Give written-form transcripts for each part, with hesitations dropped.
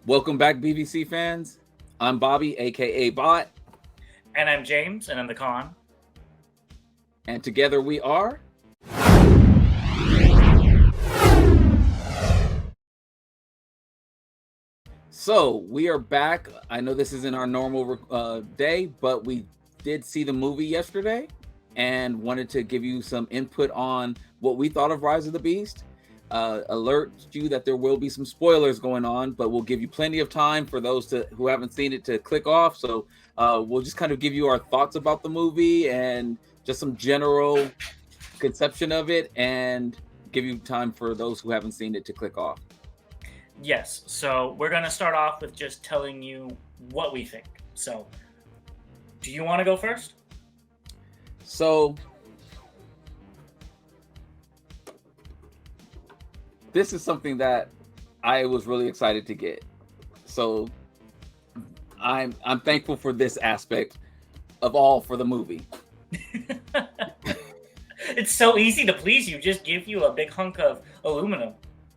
Welcome back, BVC fans. I'm Bobby, aka Bot, And I'm James, and I'm the Con. and together we are. So we are back. I know this isn't our normal day, but we did see the movie yesterday and wanted to give you some input on what we thought of Rise of the Beast. Alert you that there will be some spoilers going on, but we'll give you plenty of time for those who haven't seen it to click off. So we'll just kind of give you our thoughts about the movie and just some general conception of it, and give you time for those who haven't seen it to click off. Yes, so we're going to start off with just telling you what we think. So, do you want to go first? So, this is something that I was really excited to get. So, I'm thankful for this aspect of all for the movie. It's so easy to please you. Just give you a big hunk of aluminum.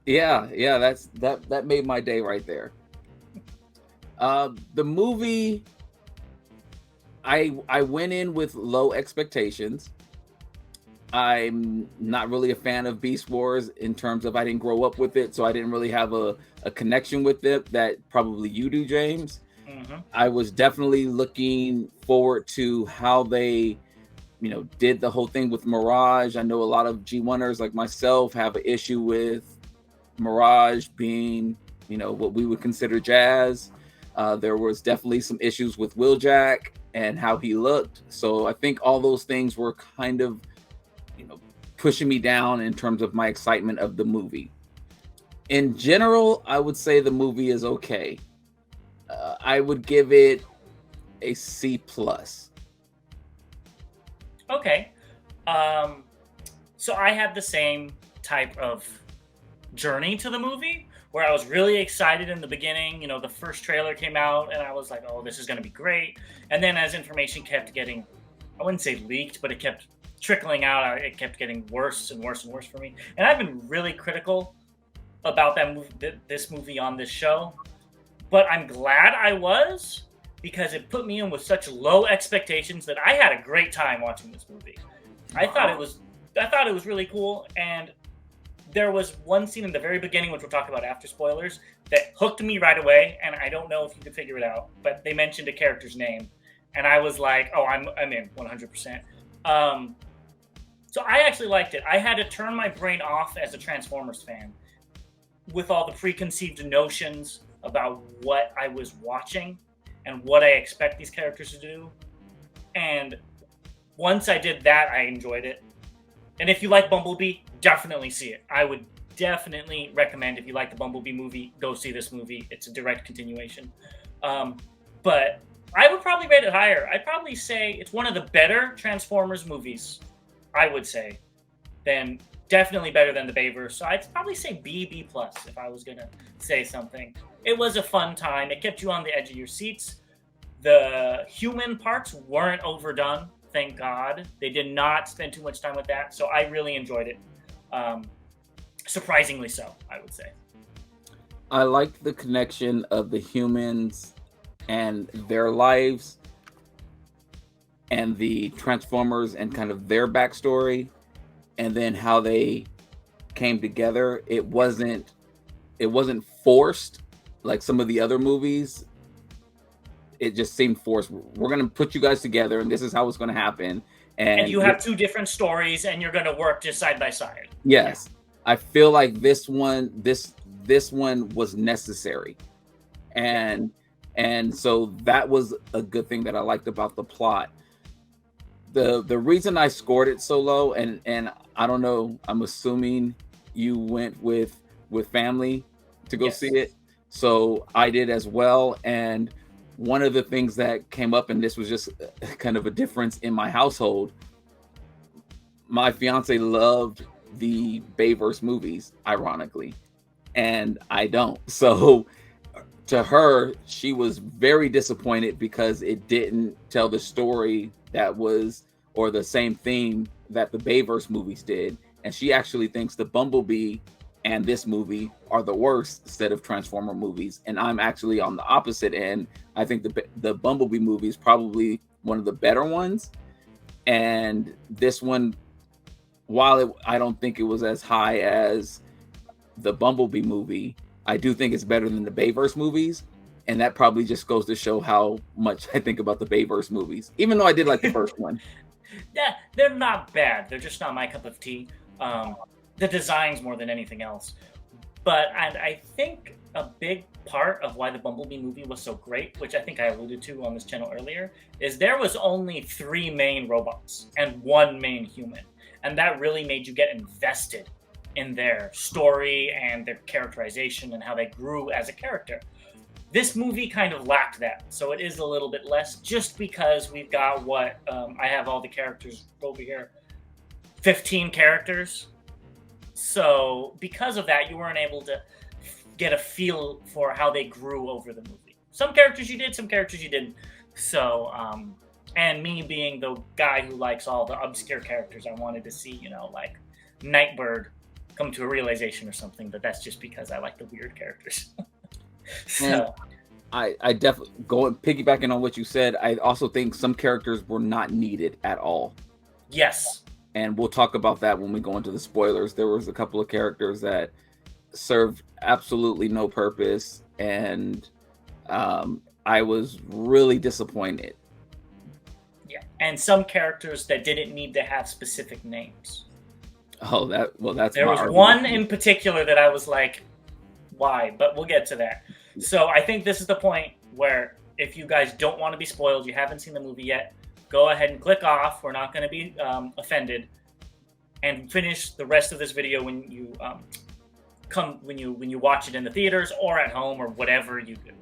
Yeah, that made my day right there. The movie, I went in with low expectations. I'm not really a fan of Beast Wars in terms of I didn't grow up with it, so I didn't really have a connection with it that probably you do, James. Mm-hmm. I was definitely looking forward to how they, did the whole thing with Mirage. I know a lot of G1ers like myself have an issue with Mirage being, what we would consider jazz. There was definitely some issues with Wheeljack and how he looked. So I think all those things were kind of, pushing me down in terms of my excitement of the movie. In general, I would say the movie is okay. I would give it a C plus. Okay. So I had the same type of journey to the movie where I was really excited in the beginning. The first trailer came out and I was like, oh, this is going to be great. And then as information kept getting, I wouldn't say leaked, but it kept trickling out, it kept getting worse and worse and worse for me. And I've been really critical about this movie on this show, but I'm glad I was, because it put me in with such low expectations that I had a great time watching this movie. I thought it was really cool, and there was one scene in the very beginning, which we'll talk about after spoilers, that hooked me right away, and I don't know if you could figure it out, but they mentioned a character's name, and I was like, oh, I'm in 100%. So I actually liked it. I had to turn my brain off as a Transformers fan with all the preconceived notions about what I was watching and what I expect these characters to do. And once I did that, I enjoyed it. And if you like Bumblebee, definitely see it. I would definitely recommend, if you like the Bumblebee movie, go see this movie. It's a direct continuation. But I would probably rate it higher. I'd probably say it's one of the better Transformers movies, I would say, definitely better than the Bayverse. So I'd probably say B plus if I was gonna say something. It was a fun time. It kept you on the edge of your seats. The human parts weren't overdone, thank God. They did not spend too much time with that, so I really enjoyed it. Surprisingly so, I would say. I liked the connection of the humans and their lives and the Transformers and kind of their backstory, and then how they came together. It wasn't forced like some of the other movies. It just seemed forced. We're going to put you guys together, and this is how it's going to happen. And you have two different stories, and you're going to work just side by side. Yes. Yeah. I feel like this one was necessary. And so that was a good thing that I liked about the plot. The reason I scored it so low, and I don't know, I'm assuming you went with family to go see it. So I did as well. And one of the things that came up, and this was just kind of a difference in my household, my fiance loved the Bayverse movies, ironically, and I don't. So to her, she was very disappointed because it didn't tell the story that was, or the same theme that the Bayverse movies did. And she actually thinks the Bumblebee and this movie are the worst set of Transformer movies, and I'm actually on the opposite end. I think the Bumblebee movie is probably one of the better ones, and this one, while I don't think it was as high as the Bumblebee movie, I do think it's better than the Bayverse movies, and that probably just goes to show how much I think about the Bayverse movies, even though I did like the first one. Yeah, they're not bad. They're just not my cup of tea. The designs more than anything else. But and I think a big part of why the Bumblebee movie was so great, which I think I alluded to on this channel earlier, is there was only 3 main robots and 1 main human. And that really made you get invested in their story and their characterization and how they grew as a character. This movie kind of lacked that, so it is a little bit less, just because we've got I have all the characters over here, 15 characters. So because of that, you weren't able to get a feel for how they grew over the movie. Some characters you did, some characters you didn't. So, and me being the guy who likes all the obscure characters, I wanted to see, like Nightbird come to a realization or something, but that's just because I like the weird characters. So I definitely piggybacking on what you said. I also think some characters were not needed at all. Yes, and we'll talk about that when we go into the spoilers. There was a couple of characters that served absolutely no purpose, and I was really disappointed. Yeah, and some characters that didn't need to have specific names. Oh, that's there was one in particular that I was like, why? But we'll get to that. So I think this is the point where if you guys don't want to be spoiled, you haven't seen the movie yet, go ahead and click off. We're not going to be offended, and finish the rest of this video when you when you watch it in the theaters or at home or whatever you do,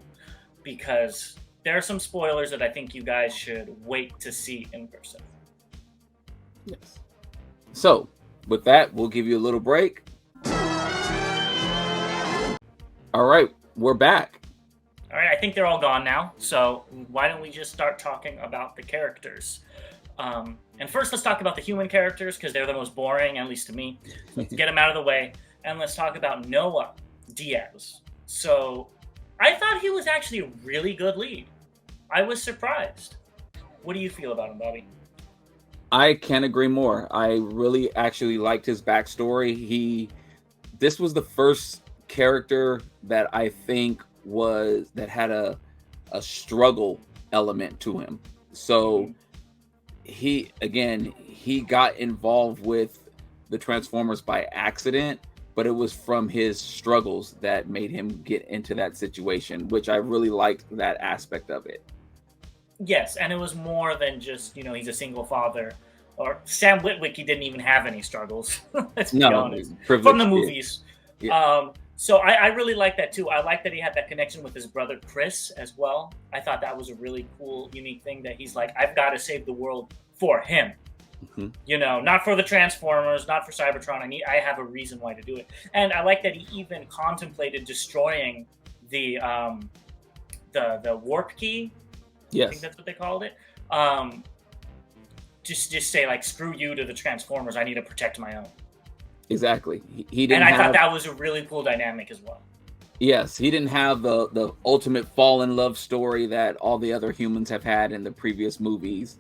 because there are some spoilers that I think you guys should wait to see in person. Yes. So with that, we'll give you a little break. All right, we're back. All right, I think they're all gone now. So why don't we just start talking about the characters? And first, let's talk about the human characters, because they're the most boring, at least to me. Let's get them out of the way. And let's talk about Noah Diaz. So I thought he was actually a really good lead. I was surprised. What do you feel about him, Bobby? I can't agree more. I really actually liked his backstory. This was the first character that I think that had a struggle element to him. So he got involved with the Transformers by accident, but it was from his struggles that made him get into that situation, which I really liked that aspect of it. Yes, and it was more than just, he's a single father. Or Sam Witwick, he didn't even have any struggles. Let's be honest. From the movies. Yeah. So I really like that too. I like that he had that connection with his brother Chris as well. I thought that was a really cool, unique thing, that he's like, I've got to save the world for him. Mm-hmm. Not for the Transformers, not for Cybertron. I have a reason why to do it. And I like that he even contemplated destroying the warp key. Yes. I think that's what they called it. Just say, like, screw you to the Transformers. I need to protect my own. Exactly. He didn't. And I thought that was a really cool dynamic as well. Yes, he didn't have the ultimate fall in love story that all the other humans have had in the previous movies.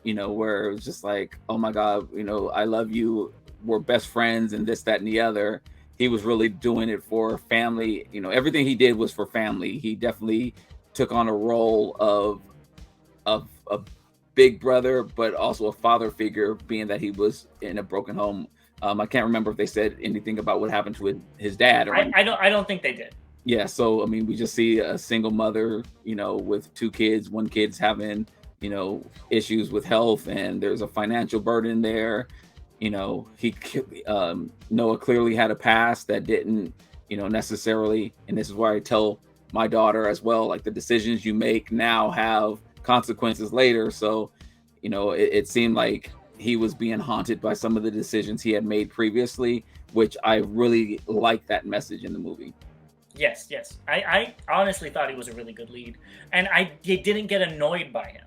Where it was just like, oh my God, I love you. We're best friends, and this, that, and the other. He was really doing it for family. Everything he did was for family. He definitely took on a role of a big brother, but also a father figure, being that he was in a broken home. I can't remember if they said anything about what happened to his dad. I don't think they did. Yeah, so we just see a single mother, with 2 kids. One kid's having, issues with health, and there's a financial burden there. Noah clearly had a past that didn't, necessarily. And this is why I tell my daughter as well, like, the decisions you make now have consequences later. So, it seemed like he was being haunted by some of the decisions he had made previously, which I really like that message in the movie. Yes. I honestly thought he was a really good lead, and I didn't get annoyed by him,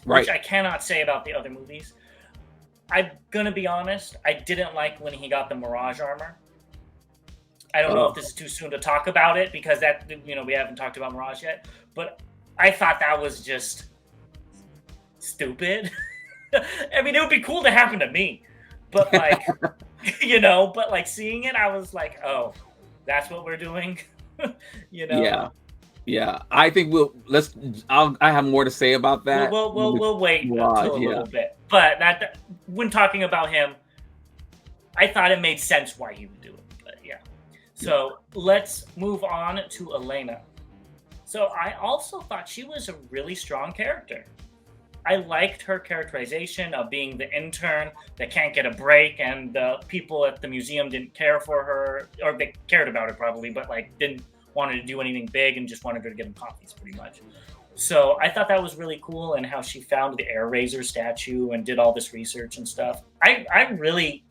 right? Which I cannot say about the other movies. I'm gonna be honest, I didn't like when he got the Mirage armor. I don't know if this is too soon to talk about it because we haven't talked about Mirage yet, but I thought that was just stupid. I mean, it would be cool to happen to me, but like, but like seeing it, I was like, oh, that's what we're doing. Yeah. I think I have more to say about that. We'll wait until a little bit. But when talking about him, I thought it made sense why he would do it. But yeah. So let's move on to Elena. So I also thought she was a really strong character. I liked her characterization of being the intern that can't get a break, and the people at the museum didn't care for her, or they cared about her probably, but like didn't want her to do anything big and just wanted her to get them coffees pretty much. So I thought that was really cool, and how she found the Air Razor statue and did all this research and stuff. I really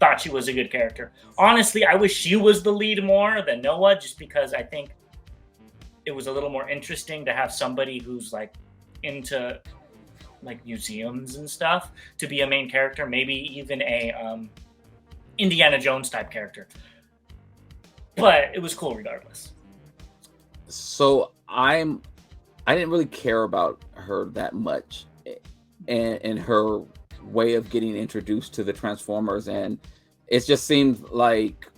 thought she was a good character. Honestly, I wish she was the lead more than Noah, just because I think it was a little more interesting to have somebody who's like into like museums and stuff to be a main character, maybe even a Indiana Jones type character. But it was cool regardless. So I didn't really care about her that much, and her way of getting introduced to the Transformers, and it just seemed like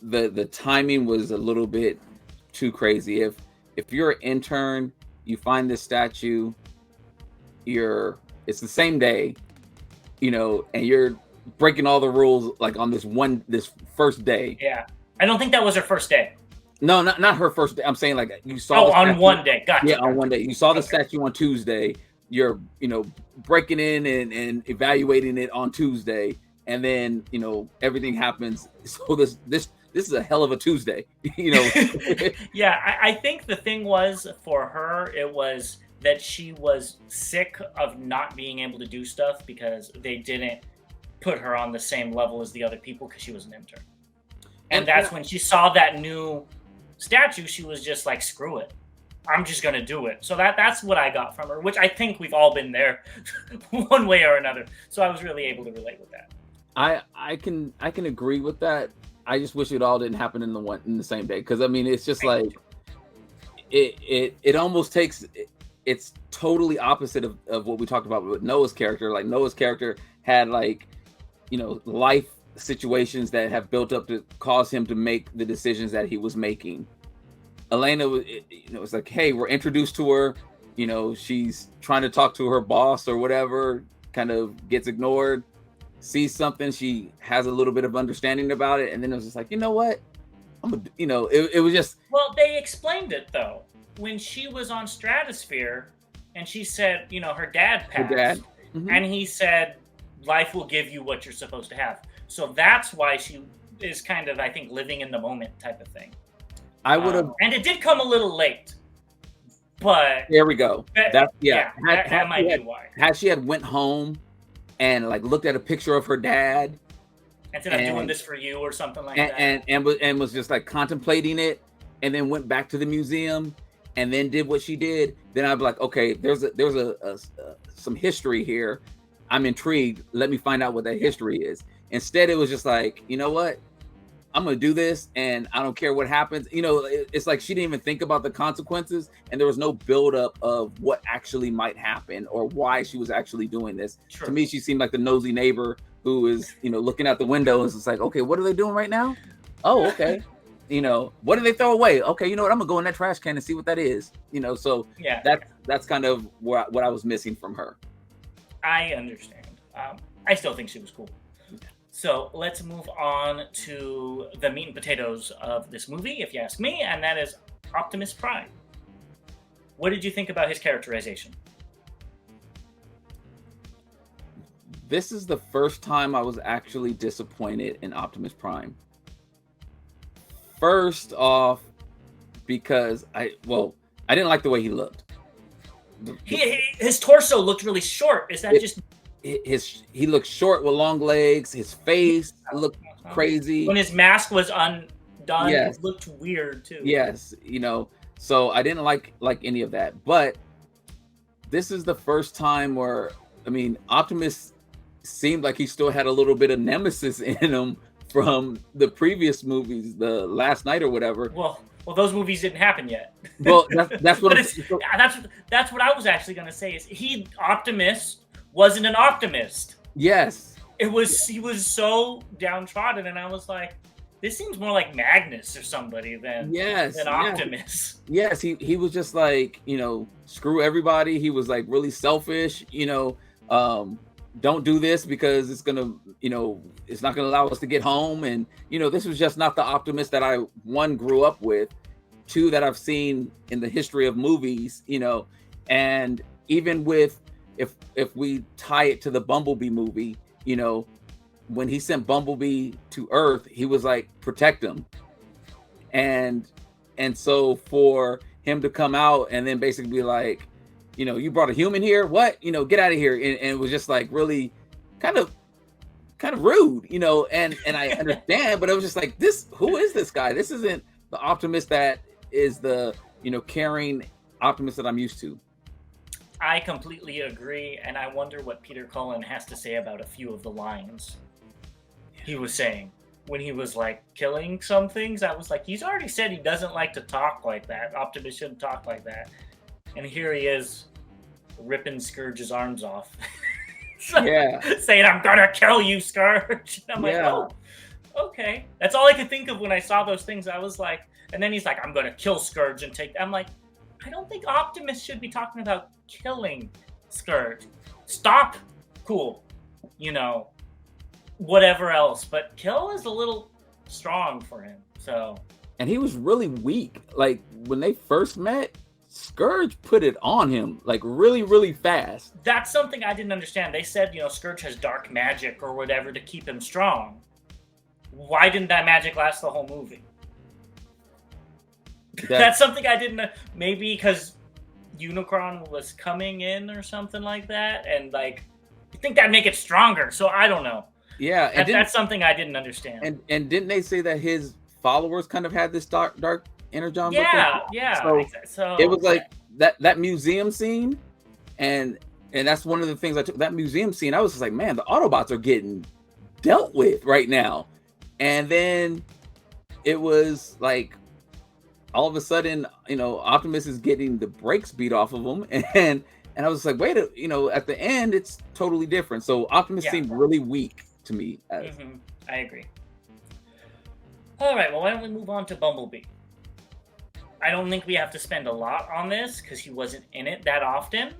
the timing was a little bit too crazy. If you're an intern, you find this statue, it's the same day, and you're breaking all the rules like on this first day. Yeah. I don't think that was her first day. No, not her first day. I'm saying like you saw on one day. Gotcha. Yeah, on one day. You saw the statue on Tuesday. You're, breaking in and evaluating it on Tuesday, and then, everything happens. So this is a hell of a Tuesday, Yeah, I think the thing was for her, it was that she was sick of not being able to do stuff because they didn't put her on the same level as the other people because she was an intern. And that's when she saw that new statue, she was just like, screw it. I'm just going to do it. So that's what I got from her, which I think we've all been there one way or another. So I was really able to relate with that. I can agree with that. I just wish it all didn't happen in the same day. Cause I mean, it's just like, it almost takes, it's totally opposite of what we talked about with Noah's character. Like Noah's character had like, life situations that have built up to cause him to make the decisions that he was making. Elena was, it's like, hey, we're introduced to her. She's trying to talk to her boss or whatever, kind of gets ignored, sees something, she has a little bit of understanding about it, and then it was just like, you know what? It was just. Well, they explained it though when she was on Stratosphere, and she said, her dad passed, and he said, life will give you what you're supposed to have. So that's why she is kind of, I think, living in the moment type of thing. I would have, and it did come a little late, but there we go. That might be why. Had she had went home and like looked at a picture of her dad and said, "I'm doing this for you" or something like that, and was just like contemplating it, and then went back to the museum and then did what she did, then I'd be like, okay, there's some history here. I'm intrigued. Let me find out what that history is. Instead, it was just like, you know what? I'm going to do this and I don't care what happens. It's like she didn't even think about the consequences, and there was no buildup of what actually might happen or why she was actually doing this. True. To me, she seemed like the nosy neighbor who is, looking out the window and it's like, okay, what are they doing right now? Oh, okay. What did they throw away? Okay, you know what? I'm going to go in that trash can and see what that is. So yeah, that's kind of what I was missing from her. I understand. I still think she was cool. So let's move on to the meat and potatoes of this movie, if you ask me, and that is Optimus Prime. What did you think about his characterization? This is the first time I was actually disappointed in Optimus Prime. First off, because I didn't like the way he looked. His torso looked really short. Is that he looked short with long legs. His face looked crazy. When his mask was undone, yes. It looked weird too. Yes, so I didn't like any of that. But this is the first time where, Optimus seemed like he still had a little bit of nemesis in him from the previous movies, the Last Night or whatever. Well, those movies didn't happen yet. Well, that's what But I'm it's that's what I was actually gonna say. Is Optimus wasn't an optimist. Yes. He was so downtrodden, and I was like, this seems more like Magnus or somebody than Optimus. Yes, he was just like, screw everybody. He was like really selfish, don't do this because it's gonna, it's not gonna allow us to get home. And this was just not the Optimus that I grew up with, two that I've seen in the history of movies, and even with if we tie it to the Bumblebee movie, when he sent Bumblebee to Earth, he was like, protect him. And so for him to come out and then basically be like, you brought a human here, what? Get out of here. And it was just like really kind of rude, and I understand, but it was just like, who is this guy? This isn't the Optimus that is the, caring Optimus that I'm used to. I completely agree, and I wonder what Peter Cullen has to say about a few of the lines he was saying when he was like killing some things. I was like, he's already said he doesn't like to talk like that. Optimus shouldn't talk like that, and here he is ripping Scourge's arms off. Saying, I'm gonna kill you, Scourge. And I'm like, oh, okay. That's all I could think of when I saw those things. I was like, and then he's like, I'm gonna kill Scourge and take. I'm like, I don't think Optimus should be talking about killing Scourge. Stop, cool, whatever else, but kill is a little strong for him. So, and he was really weak. Like when they first met, Scourge put it on him like really, really fast. That's something I didn't understand. They said, Scourge has dark magic or whatever to keep him strong. Why didn't that magic last the whole movie? That's something I didn't know. Maybe because Unicron was coming in or something like that, and like, you think that'd make it stronger. So I don't know. Yeah, and that's something I didn't understand. And didn't they say that his followers kind of had this dark energon? Yeah. So it was like that museum scene, and that's one of the things I took. That museum scene, I was just like, man, the Autobots are getting dealt with right now. And then it was like, all of a sudden, Optimus is getting the brakes beat off of him, and I was like, wait, at the end, it's totally different. So Optimus seemed really weak to me. I agree. All right, well, why don't we move on to Bumblebee? I don't think we have to spend a lot on this because he wasn't in it that often,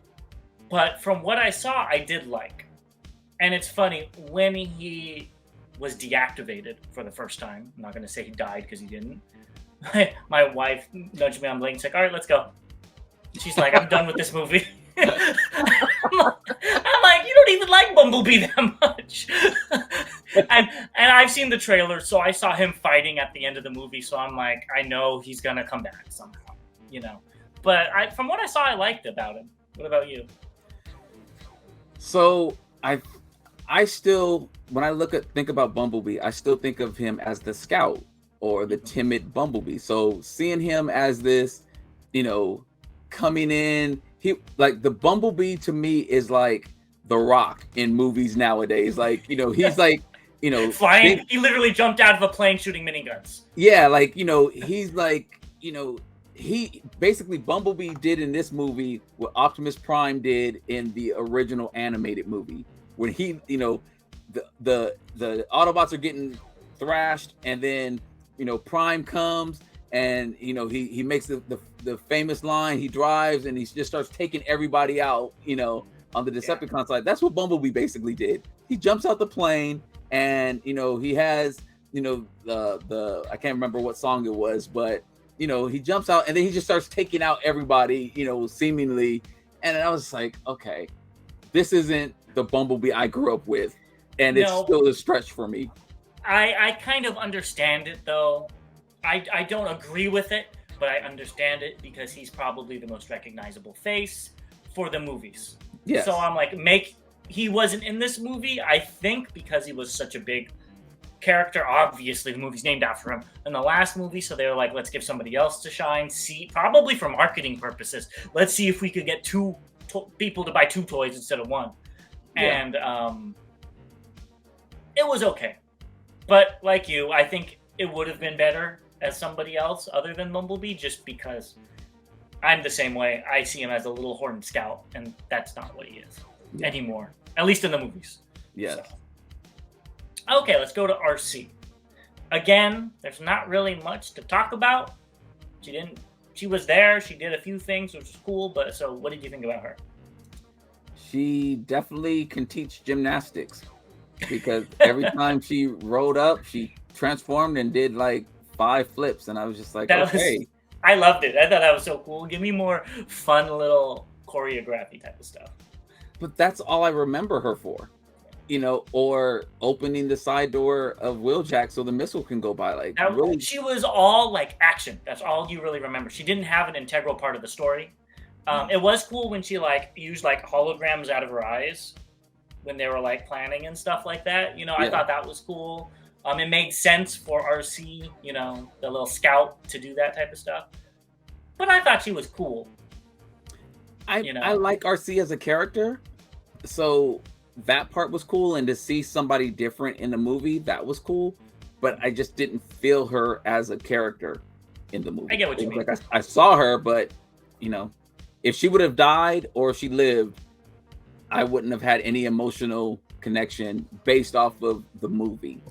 but from what I saw, I did like. And it's funny, when he was deactivated for the first time, I'm not going to say he died because he didn't. My wife nudged me on Blake and said, all right, let's go. She's like, I'm done with this movie. I'm like, you don't even like Bumblebee that much. and I've seen the trailer, so I saw him fighting at the end of the movie, so I'm like, I know he's going to come back somehow, But from what I saw, I liked about him. What about you? So I still, when I think about Bumblebee, I still think of him as the scout or the timid Bumblebee. So seeing him as this, coming in, he like the Bumblebee to me is like The Rock in movies nowadays. Like, he's like, flying. He literally jumped out of a plane shooting miniguns. Yeah, like, he's like, he basically Bumblebee did in this movie what Optimus Prime did in the original animated movie, when he, the Autobots are getting thrashed, and then Prime comes and he makes the famous line. He drives and he just starts taking everybody out, on the Decepticon side. That's what Bumblebee basically did. He jumps out the plane, and he has the I can't remember what song it was, but he jumps out and then he just starts taking out everybody, seemingly. And I was like, okay, this isn't the Bumblebee I grew up with, and it's still a stretch for me. I kind of understand it, though. I don't agree with it, but I understand it because he's probably the most recognizable face for the movies. Yes. So I'm like, he wasn't in this movie, I think, because he was such a big character. Obviously, the movie's named after him in the last movie, so they were like, let's give somebody else to shine. Probably for marketing purposes. Let's see if we could get two people to buy two toys instead of one. Yeah. And it was okay. But like you, I think it would have been better as somebody else other than Bumblebee, just because I'm the same way. I see him as a little horned scout, and that's not what he is anymore, at least in the movies. Yes. So. Okay, let's go to RC. Again, there's not really much to talk about. She was there. She did a few things, which was cool. But so, what did you think about her? She definitely can teach gymnastics, because every time she rolled up, she transformed and did like 5 flips, and I was just like, okay. I loved it. I thought that was so cool. Give me more fun little choreography type of stuff. But that's all I remember her for, or opening the side door of Wheeljack so the missile can go by. Like, really, she was all like action. That's all you really remember. She didn't have an integral part of the story. It was cool when she like used like holograms out of her eyes when they were like planning and stuff like that. I thought that was cool. It made sense for RC, the little scout, to do that type of stuff. But I thought she was cool. I like RC as a character, so that part was cool, and to see somebody different in the movie, that was cool. But I just didn't feel her as a character in the movie. I get what you mean. Like I saw her, but if she would have died or if she lived, I wouldn't have had any emotional connection based off of the movie.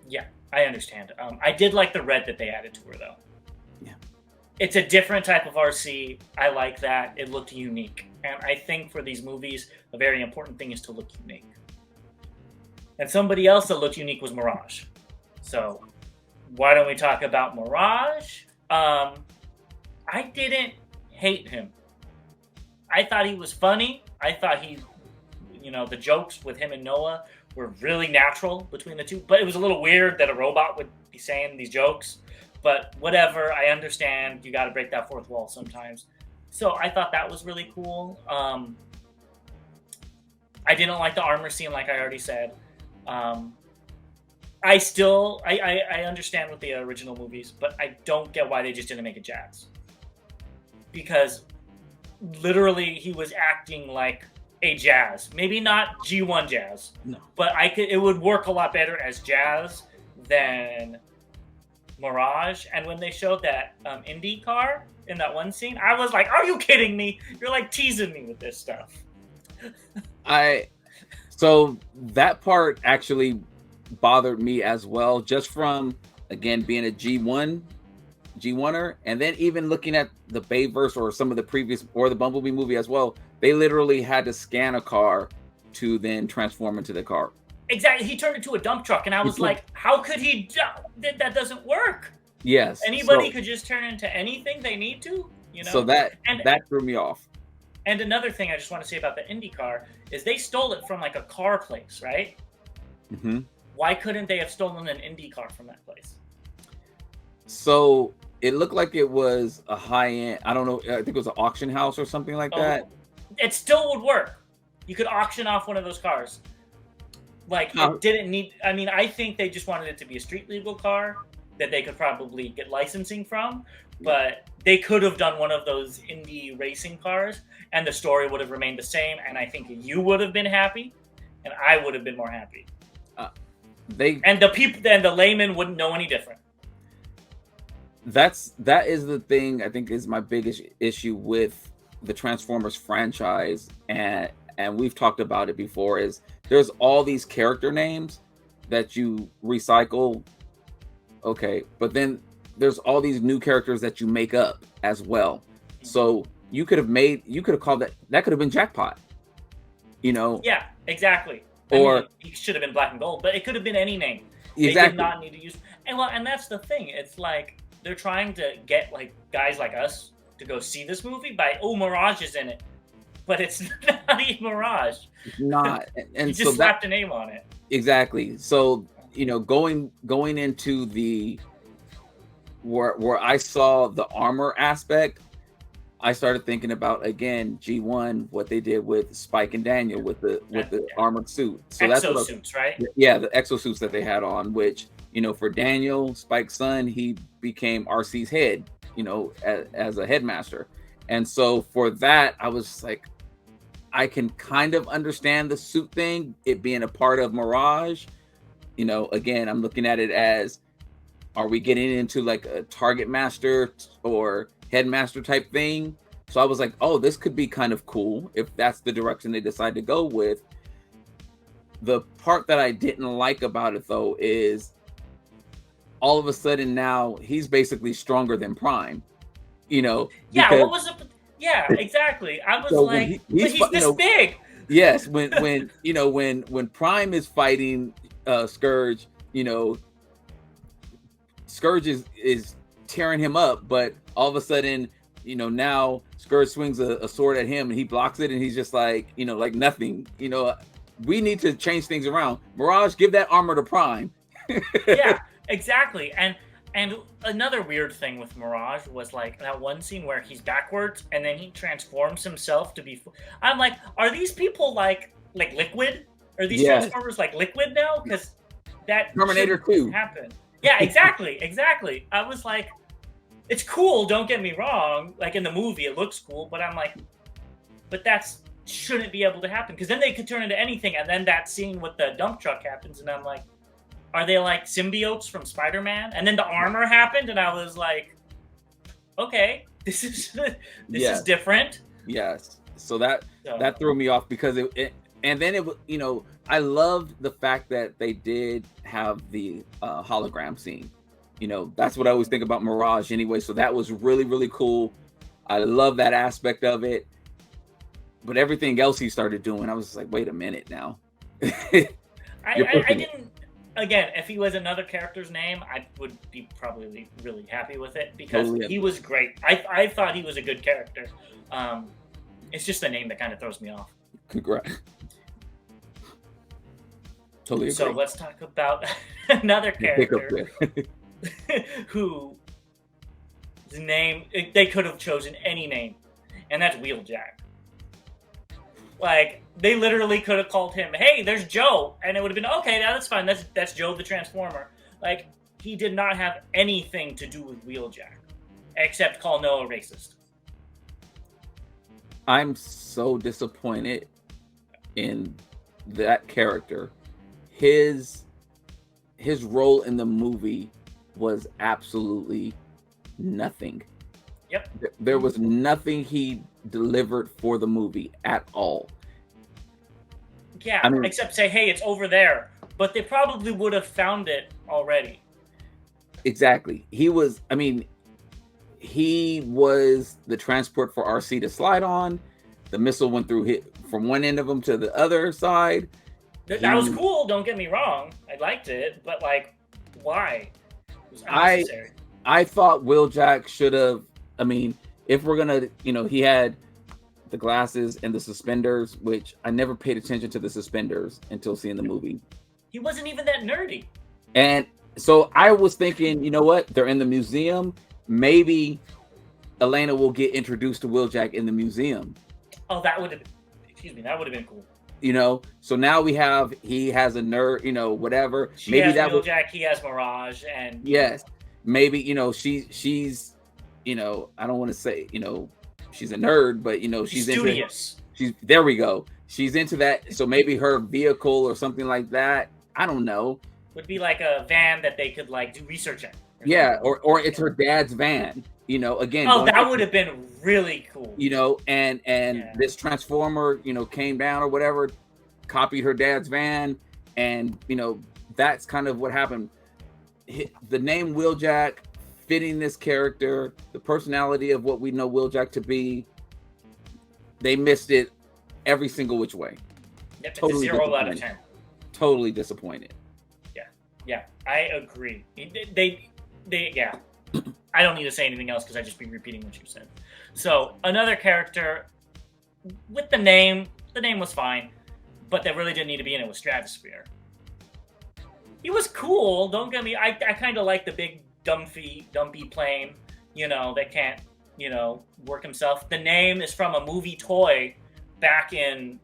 Yeah, I understand. I did like the red that they added to her, though. Yeah. It's a different type of RC. I like that. It looked unique. And I think for these movies, a very important thing is to look unique. And somebody else that looked unique was Mirage. So why don't we talk about Mirage? I didn't hate him. I thought he was funny. I thought the jokes with him and Noah were really natural between the two. But it was a little weird that a robot would be saying these jokes. But whatever, I understand. You got to break that fourth wall sometimes. So I thought that was really cool. I didn't like the armor scene, like I already said. I understand with the original movies, but I don't get why they just didn't make it Jazz. Because literally he was acting like a Jazz. Maybe not G1 Jazz. No. But it would work a lot better as Jazz than Mirage. And when they showed that Indy car in that one scene, I was like, are you kidding me? You're like teasing me with this stuff. So that part actually bothered me as well, just from, again, being a G1er, and then even looking at the Bayverse or some of the previous, or the Bumblebee movie as well, they literally had to scan a car to then transform into the car. Exactly. He turned into a dump truck, and I was like, how could he? That doesn't work. Yes. Anybody could just turn into anything they need to, So that threw me off. And another thing I just want to say about the Indy car is they stole it from like a car place, right? Mm-hmm. Why couldn't they have stolen an Indy car from that place? So it looked like it was a high-end, I don't know, I think it was an auction house or something like that. It still would work. You could auction off one of those cars. Like, it didn't need, I think they just wanted it to be a street legal car that they could probably get licensing from, but they could have done one of those indie racing cars and the story would have remained the same, and I think you would have been happy and I would have been more happy. And the layman wouldn't know any different. That is the thing I think is my biggest issue with the Transformers franchise, and we've talked about it before, is there's all these character names that you recycle, okay, but then there's all these new characters that you make up as well. So you could have called that could have been Jackpot, Yeah, exactly. Or it should have been Black and Gold, but it could have been any name. Exactly. They did not need to use, and that's the thing. It's like they're trying to get like guys like us to go see this movie by, Mirage is in it, but it's not even Mirage. It's not, and you just slapped a name on it. Exactly. So going into the where I saw the armor aspect, I started thinking about, again, G1, what they did with Spike and Daniel with the armored suit. So exosuits, right? Yeah, the exosuits that they had on, which, for Daniel, Spike's son, he became RC's head, as a headmaster. And so for that, I was like, I can kind of understand the suit thing, it being a part of Mirage, again, I'm looking at it as, are we getting into like a target master or headmaster type thing? So I was like, oh, this could be kind of cool if that's the direction they decide to go with. The part that I didn't like about it, though, is all of a sudden now he's basically stronger than Prime, Yeah, because what was the? Yeah, exactly. I was so when like, but he's this big. yes, when Prime is fighting Scourge, Scourge is tearing him up, but all of a sudden, now Scourge swings a sword at him and he blocks it, and he's just like, like nothing. We need to change things around. Mirage, give that armor to Prime. Yeah, exactly. And another weird thing with Mirage was like that one scene where he's backwards and then he transforms himself to be. I'm like, are these people like liquid? Are these Transformers like liquid now? Because that Terminator 2 happen. Yeah, exactly. I was like, it's cool. Don't get me wrong. Like in the movie, it looks cool, but I'm like, but that's shouldn't be able to happen because then they could turn into anything. And then that scene with the dump truck happens, and I'm like, are they like symbiotes from Spider-Man? And then the armor happened, and I was like, okay, this is different. Yes. So that threw me off because and then I loved the fact that they did have the hologram scene. That's what I always think about Mirage anyway. So that was really, really cool. I love that aspect of it. But everything else he started doing, I was like, wait a minute now. I didn't. Again, if he was another character's name, I would be probably really happy with it because he was great. I thought he was a good character. It's just the name that kind of throws me off. Congrats. Totally agree. So let's talk about another character whose name, they could have chosen any name, and that's Wheeljack. Like, they literally could have called him, hey, there's Joe, and it would have been, okay, now that's fine, that's Joe the Transformer. Like, he did not have anything to do with Wheeljack, except call Noah racist. I'm so disappointed in that character. His role in the movie was absolutely nothing. Yep. There was nothing he delivered for the movie at all. Yeah, except say, hey, it's over there. But they probably would have found it already. Exactly. He was the transport for RC to slide on. The missile went through from one end of him to the other side. That was cool, don't get me wrong. I liked it, but like, why? It was unnecessary. I thought Wheeljack should have, if we're gonna, he had the glasses and the suspenders, which I never paid attention to the suspenders until seeing the movie. He wasn't even that nerdy. And so I was thinking, you know what? They're in the museum. Maybe Elena will get introduced to Wheeljack in the museum. Oh, that would have been cool. So now he has a nerd, whatever. She has Wheeljack, he has Mirage, and yes, maybe she's I don't want to say she's a nerd, but she's studious. There we go. She's into that, so maybe her vehicle or something like that. I don't know. Would be like a van that they could like do research in. Yeah, or it's her dad's van. Again. Oh, that would have been really cool. And this Transformer, came down or whatever, copied her dad's van, and that's kind of what happened. The name Wheeljack fitting this character, the personality of what we know Wheeljack to be, they missed it every single which way. Yep, totally 0 out of 10. Totally disappointed. Yeah, I agree. They I don't need to say anything else because I just be repeating what you said. So another character with the name was fine, but that really didn't need to be in it was Stratosphere. He was cool. Don't get me. I kind of like the big dumpy plane. That can't work himself. The name is from a movie toy back in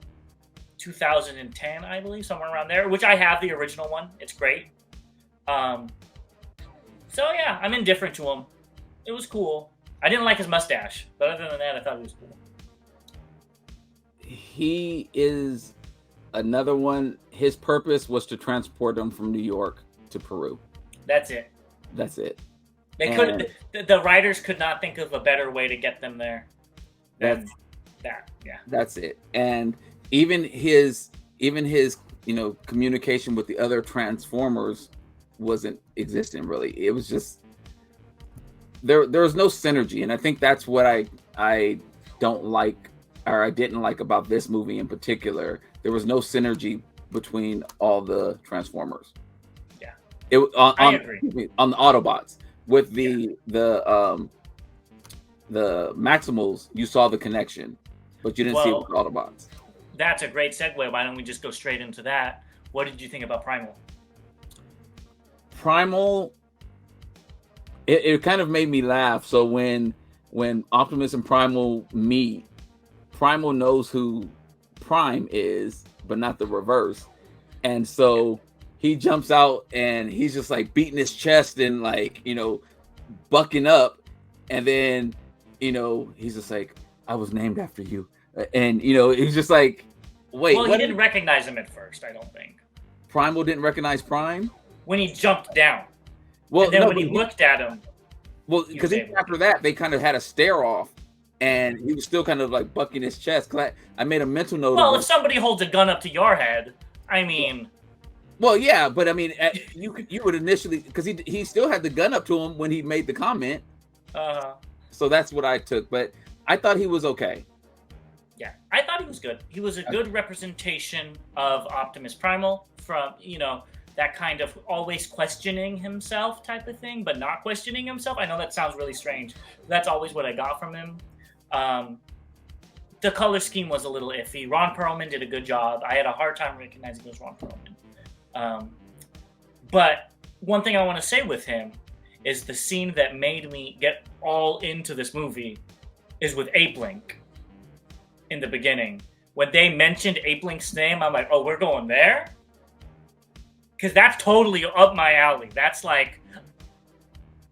2010, I believe, somewhere around there. Which I have the original one. It's great. So yeah, I'm indifferent to him. It was cool. I didn't like his mustache, but other than that, I thought he was cool. He is Another one, his purpose was to transport them from New York to Peru. That's it. That's it. They And the writers could not think of a better way to get them there than that's that. Yeah. that's it. And even his communication with the other Transformers wasn't existing really. It was just there was no synergy, and I think that's what I don't like, or I didn't like about this movie in particular. There was no synergy between all the Transformers. Yeah. It I agree. on the Autobots. With the Maximals, you saw the connection, but you didn't see it with the Autobots. That's a great segue. Why don't we just go straight into that? What did you think about Primal? Primal, it kind of made me laugh. So when Optimus and Primal meet, Primal knows who Prime is, but not the reverse. And so he jumps out and he's just like beating his chest and like, bucking up. And then, he's just like, I was named after you. And, he's just like, wait. Well, he didn't recognize him at first, I don't think. Primal didn't recognize Prime? When he jumped down. Well, and then when he looked at him. Well, because after that, they kind of had a stare off. And he was still kind of like bucking his chest. Because I made a mental note. Well, if somebody holds a gun up to your head, I mean. Well, yeah, but I mean, you would initially, because he still had the gun up to him when he made the comment. So that's what I took. But I thought he was okay. Yeah, I thought he was good. He was a good representation of Optimus Primal from, that kind of always questioning himself type of thing, but not questioning himself. I know that sounds really strange. That's always what I got from him. The color scheme was a little iffy. Ron Perlman did a good job. I had a hard time recognizing it was Ron Perlman. But one thing I want to say with him is the scene that made me get all into this movie is with Ape Link in the beginning. When they mentioned Ape Link's name, I'm like, oh, we're going there? Because that's totally up my alley. That's like,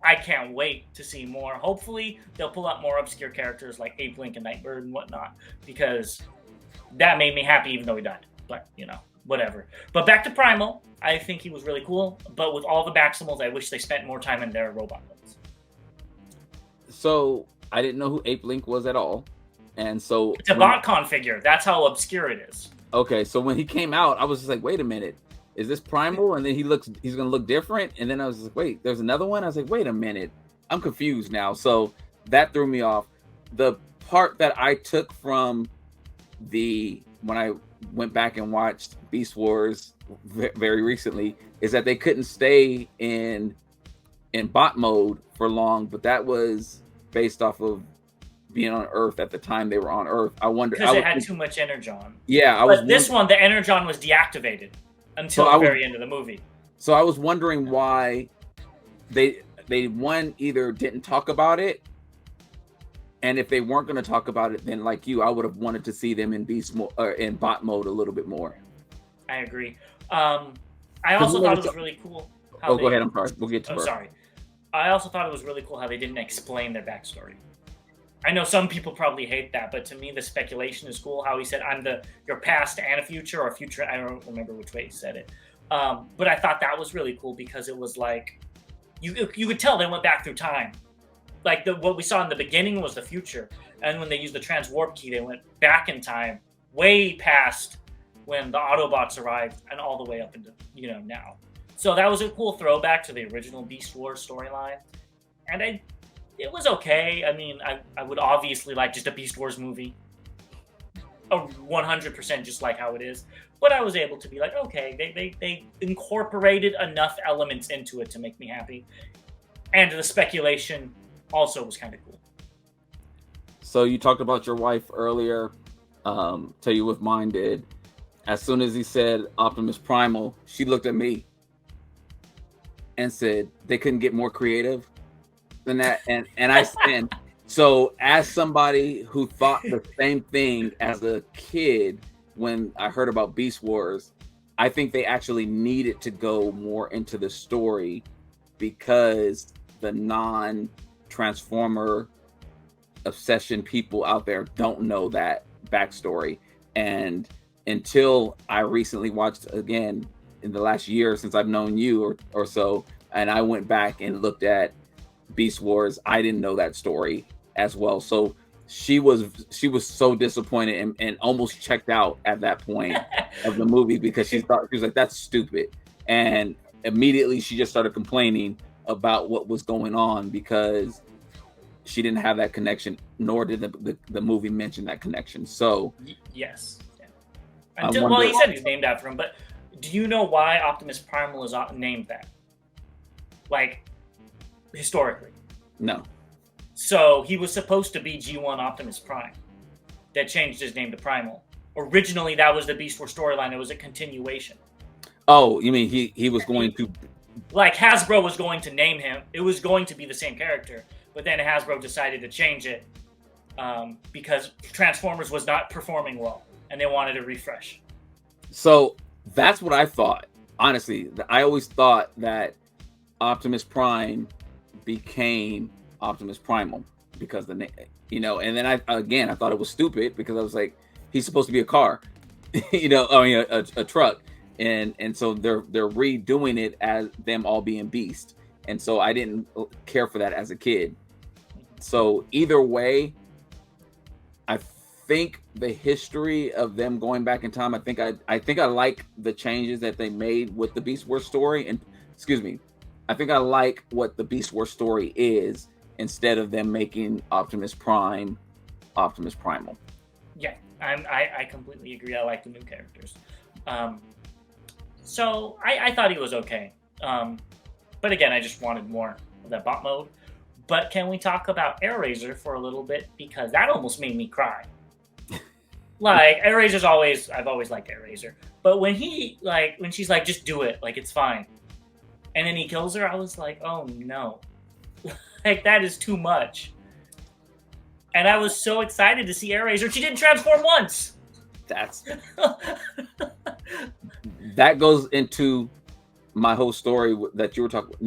I can't wait to see more. Hopefully, they'll pull out more obscure characters like Ape Link and Nightbird and whatnot, because that made me happy even though he died. But, whatever. But back to Primal, I think he was really cool. But with all the Maximals, I wish they spent more time in their robot modes. So, I didn't know who Ape Link was at all. And so... It's a BotCon figure. That's how obscure it is. Okay, so when he came out, I was just like, wait a minute. Is this Primal? And then he's going to look different. And then I was like, wait, there's another one? I was like, wait a minute. I'm confused now. So that threw me off. The part that I took from when I went back and watched Beast Wars very recently is that they couldn't stay in bot mode for long, but that was based off of being on Earth at the time they were on Earth. I wonder because it had too much energon. Yeah, but this one, the energon was deactivated until the very end of the movie. So I was wondering why they one either didn't talk about it, and if they weren't going to talk about it, then like you, I would have wanted to see them in in bot mode a little bit more. I agree. I also thought it was really cool. Go ahead. I'm sorry. We'll get to. Sorry. I also thought it was really cool how they didn't explain their backstory. I know some people probably hate that, but to me, the speculation is cool. How he said, "I'm your past and a future," or future. I don't remember which way he said it. But I thought that was really cool because it was like you could tell they went back through time. Like what we saw in the beginning was the future, and when they used the transwarp key, they went back in time, way past when the Autobots arrived, and all the way up into now. So that was a cool throwback to the original Beast Wars storyline, and it was okay. I mean, I would obviously like just a Beast Wars movie, 100% just like how it is. But I was able to be like, okay, they incorporated enough elements into it to make me happy, and the speculation also was kind of cool. So you talked about your wife earlier. Tell you what mine did. As soon as he said Optimus Primal, she looked at me and said they couldn't get more creative than that. And so as somebody who thought the same thing as a kid when I heard about Beast Wars, I think they actually needed to go more into the story because the non-Transformer obsession people out there don't know that backstory. And until I recently watched again in the last year since I've known you or so, and I went back and looked at Beast Wars. I didn't know that story as well. So she was so disappointed and almost checked out at that point of the movie because she was like, that's stupid. And immediately she just started complaining about what was going on because she didn't have that connection, nor did the movie mention that connection. So yes. Well, he said he's named after him, but do you know why Optimus Primal is named that? Like, historically. No. So he was supposed to be G1 Optimus Prime. That changed his name to Primal. Originally, that was the Beast Wars storyline. It was a continuation. Oh, you mean he was going to... Like, Hasbro was going to name him. It was going to be the same character. But then Hasbro decided to change it because Transformers was not performing well. And they wanted a refresh. So that's what I thought. Honestly, I always thought that Optimus Prime became Optimus Primal because and then I thought it was stupid because I was like, he's supposed to be a car, a truck, and so they're redoing it as them all being Beast, and so I didn't care for that as a kid. So either way, I think the history of them going back in time, I think I like the changes that they made with the Beast Wars story, and I think I like what the Beast Wars story is instead of them making Optimus Prime Optimus Primal. Yeah, I completely agree. I like the new characters. So I thought he was okay. But again, I just wanted more of that bot mode. But can we talk about Airazor for a little bit? Because that almost made me cry. Like, Airazor's I've always liked Airazor. But when she's like, just do it, like, it's fine. And then he kills her, I was like, oh no. Like, that is too much. And I was so excited to see Airazor. She didn't transform once. That goes into my whole story that you were talking about.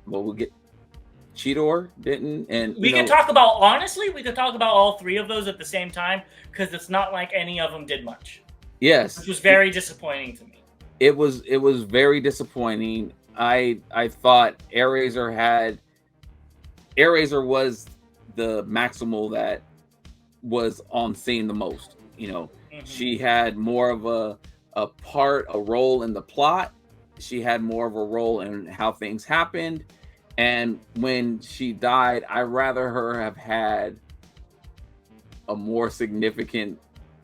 We'll get Cheetor didn't, and we could talk about all three of those at the same time because it's not like any of them did much. Yes, which was very disappointing to me. It was very disappointing. I thought Airazor was the Maximal that was on scene the most. She had more of a role in the plot. She had more of a role in how things happened. And when she died, I'd rather her have had a more significant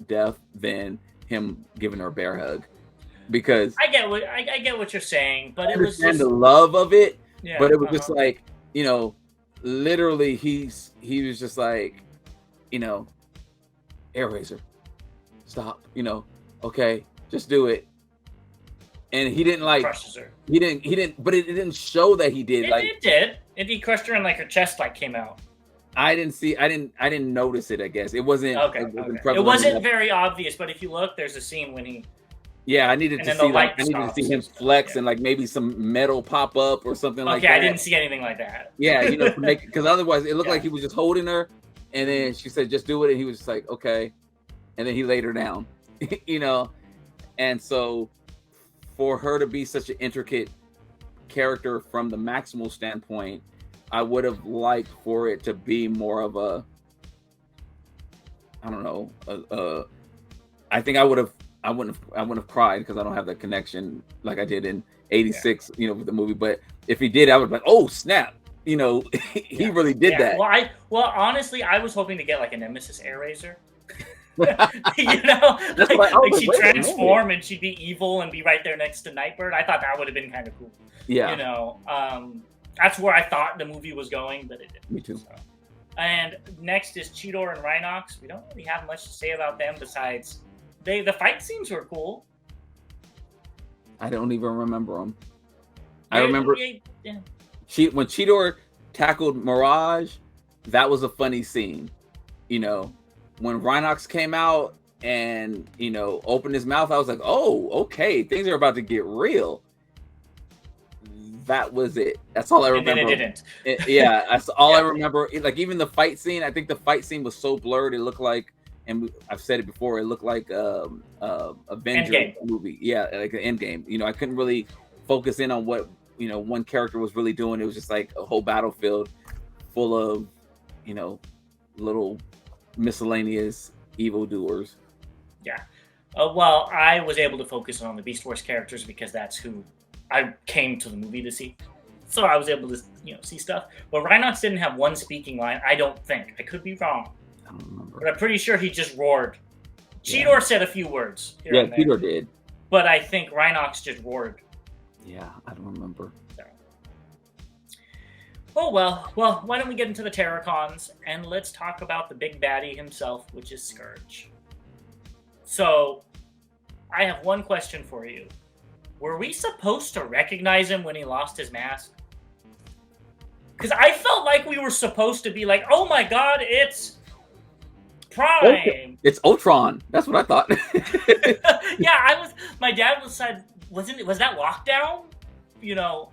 death than him giving her a bear hug. Because I get what you're saying, but it was just the love of it. Yeah, but it was just like, literally he was just like, Airazor, stop, okay, just do it. And he didn't like crushes her. He didn't, but it didn't show that he did. It did. And he crushed her and like her chest came out. I didn't notice it, I guess. It wasn't okay. It wasn't very obvious, but if you look, there's a scene when he I needed to see him flex and like maybe some metal pop up or something like that. Okay, I didn't see anything like that. Yeah, because otherwise it looked like he was just holding her, and then she said, "Just do it," and he was just like, "Okay," and then he laid her down, and so for her to be such an intricate character from the Maximal standpoint, I would have liked for it to be more of a, I don't know, I think I wouldn't have cried because I don't have that connection like I did in '86, with the movie. But if he did, I would be like, oh snap, he really did that. Well, honestly, I was hoping to get like a Nemesis Airazor. She'd transform and she'd be evil and be right there next to Nightbird. I thought that would have been kind of cool. Yeah. That's where I thought the movie was going, but it didn't. Me too. So. And next is Cheetor and Rhinox. We don't really have much to say about them besides the fight scenes were cool. I don't even remember them. I remember when Cheetor tackled Mirage, that was a funny scene. When Rhinox came out and opened his mouth, I was like, oh, okay, things are about to get real. That was it. That's all I remember. And then it didn't. That's all I remember. Like even the fight scene, I think the fight scene was so blurred. It looked like, and I've said it before, it looked like Avenger Endgame. movie. Yeah, like an Endgame. You know, I couldn't really focus in on what, you know, one character was really doing. It was just like a whole battlefield full of, you know, little miscellaneous evildoers. Yeah. Well, I was able to focus on the Beast Wars characters because that's who I came to the movie to see. So I was able to, you know, see stuff. But Rhinox didn't have one speaking line. I don't think. I could be wrong. I don't remember. But I'm pretty sure he just roared. Yeah. Cheetor said a few words. Here Yeah, and there. Cheetor did. But I think Rhinox just roared. Yeah, I don't remember. So. Oh, well, why don't we get into the Terracons and let's talk about the big baddie himself, which is Scourge. So, I have one question for you. Were we supposed to recognize him when he lost his mask? Because I felt like we were supposed to be like, oh my god, it's Prime. It's Ultron. That's what I thought. Yeah, my dad was said, was that Lockdown? You know,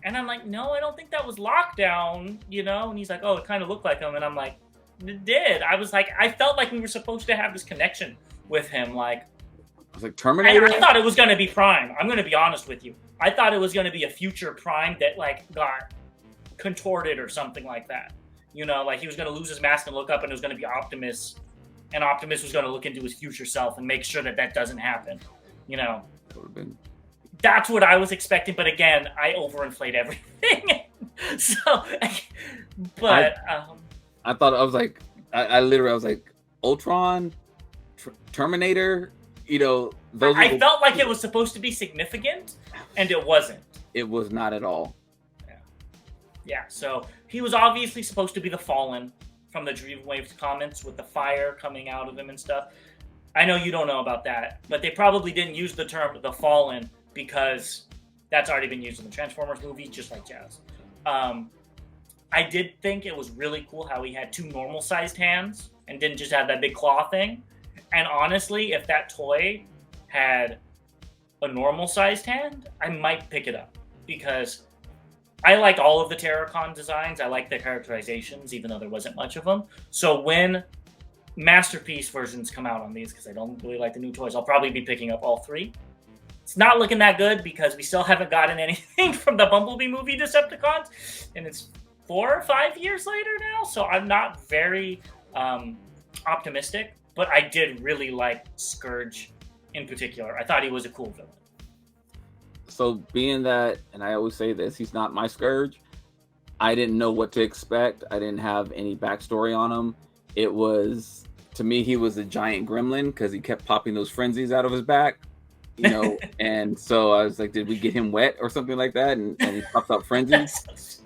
and I'm like, no, I don't think that was Lockdown, you know? And he's like, oh, it kind of looked like him. And I'm like, it did. I was like, I felt like we were supposed to have this connection with him. Like, I was like, Terminator? I thought it was going to be Prime. I'm going to be honest with you. I thought it was going to be a future Prime that, like, got contorted or something like that. You know, like he was going to lose his mask and look up and it was going to be Optimus. And Optimus was going to look into his future self and make sure that that doesn't happen. You know? That would have been... That's what I was expecting, but again, I overinflate everything. So, but I thought, I was like, I literally was like, Ultron, Terminator, you know, those. I felt like it was supposed to be significant, and it wasn't. It was not at all. Yeah. So he was obviously supposed to be the Fallen from the Dreamwaves comments with the fire coming out of him and stuff. I know you don't know about that, but they probably didn't use the term the Fallen because that's already been used in the Transformers movie, just like Jazz. I did think it was really cool how he had two normal-sized hands and didn't just have that big claw thing. And honestly, if that toy had a normal-sized hand, I might pick it up because I like all of the Terracon designs. I like the characterizations, even though there wasn't much of them. So when Masterpiece versions come out on these, because I don't really like the new toys, I'll probably be picking up all three. It's not looking that good because we still haven't gotten anything from the Bumblebee movie Decepticons, and it's 4 or 5 years later now, so I'm not very optimistic, but I did really like Scourge in particular. I thought he was a cool villain. So being that, and I always say this, he's not my Scourge, I didn't know what to expect. I didn't have any backstory on him. It was, to me, he was a giant gremlin because he kept popping those frenzies out of his back. You know, and so I was like, did we get him wet or something like that? And he popped out frenzies.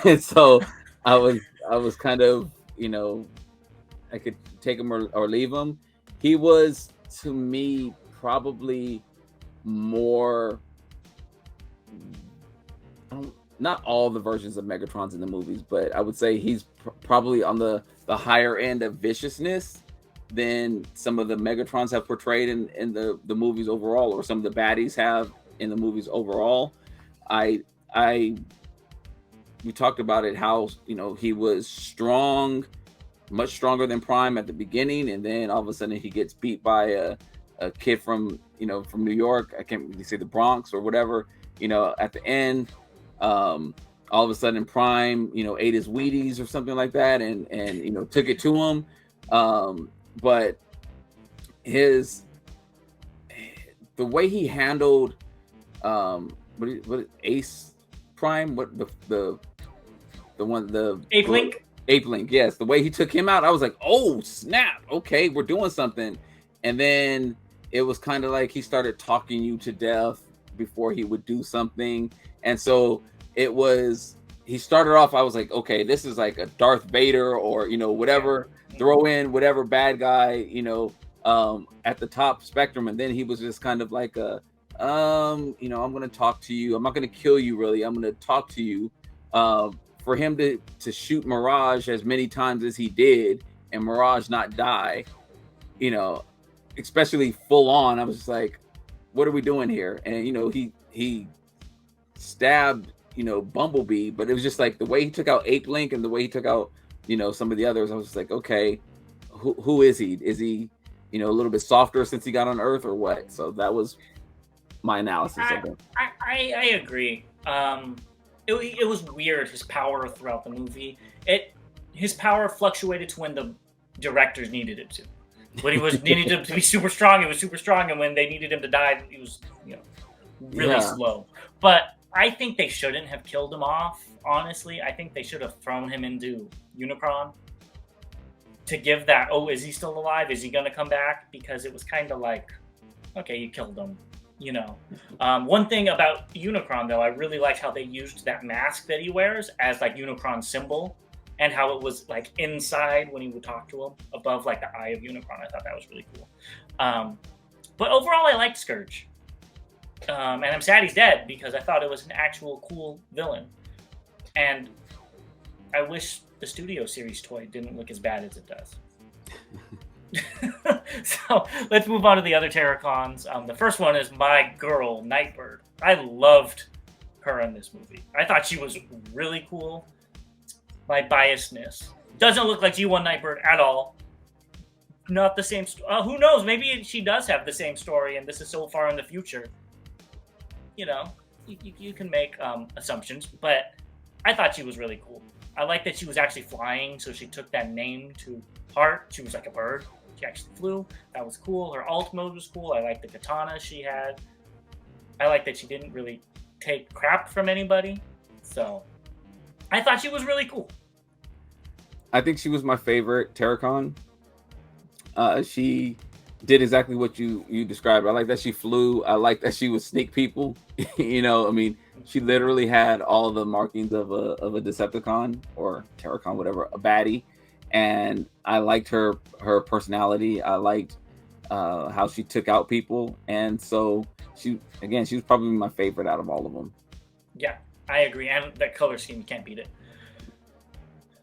And so I was kind of, you know, I could take him or leave him. He was, to me, probably more, not all the versions of Megatron's in the movies, but I would say he's probably on the higher end of viciousness than some of the Megatrons have portrayed in the movies overall, or some of the baddies have in the movies overall. We talked about it, how, you know, he was strong, much stronger than Prime at the beginning, and then all of a sudden he gets beat by a kid from, you know, from New York. I can't really say the Bronx or whatever, you know, at the end. All of a sudden Prime, you know, ate his Wheaties or something like that, and you know, took it to him. But the way he handled what Ace Prime, what the Ape Link? Ape Link, yes. The way he took him out, I was like, oh snap, okay, we're doing something. And then it was kind of like he started talking you to death before he would do something. And so it was, he started off, I was like, okay, this is like a Darth Vader or, you know, whatever. Throw in whatever bad guy, you know, at the top spectrum. And then he was just kind of like you know, I'm going to talk to you. I'm not going to kill you, really. I'm going to talk to you. For him to shoot Mirage as many times as he did and Mirage not die, you know, especially full on, I was just like, what are we doing here? And, you know, he stabbed, you know, Bumblebee, but it was just like the way he took out Ape Link and the way he took out, you know, some of the others. I was just like, okay, who is he? Is he, a little bit softer since he got on Earth or what? So that was my analysis of him. I agree. It was weird, his power throughout the movie. His power fluctuated to when the directors needed it to. When he was needed to be super strong, he was super strong, and when they needed him to die, he was really slow. But I think they shouldn't have killed him off. Honestly, I think they should have thrown him into Unicron to give that. Oh, is he still alive? Is he going to come back? Because it was kind of like, okay, you killed him. One thing about Unicron, though, I really liked how they used that mask that he wears as like Unicron's symbol, and how it was like inside when he would talk to him, above like the eye of Unicron. I thought that was really cool. But overall, I liked Scourge, and I'm sad he's dead because I thought it was an actual cool villain, and I wish the Studio Series toy didn't look as bad as it does. So let's move on to the other Terracons. The first one is my girl, Nightbird. I loved her in this movie. I thought she was really cool. My biasness. Doesn't look like G1 Nightbird at all. Not the same. Who knows? Maybe she does have the same story, and this is so far in the future. You can make assumptions, but I thought she was really cool. I like that she was actually flying, so she took that name to heart. She was like a bird. She actually flew. That was cool. Her alt mode was cool. I like the katana she had. I like that she didn't really take crap from anybody. So I thought she was really cool. I think she was my favorite Terracon. She did exactly what you described. I like that she flew. I like that she would sneak people. She literally had all of the markings of a Decepticon or Terracon, whatever, a baddie. And I liked her personality. I liked how she took out people. And so she was probably my favorite out of all of them. Yeah, I agree. And that color scheme, you can't beat it.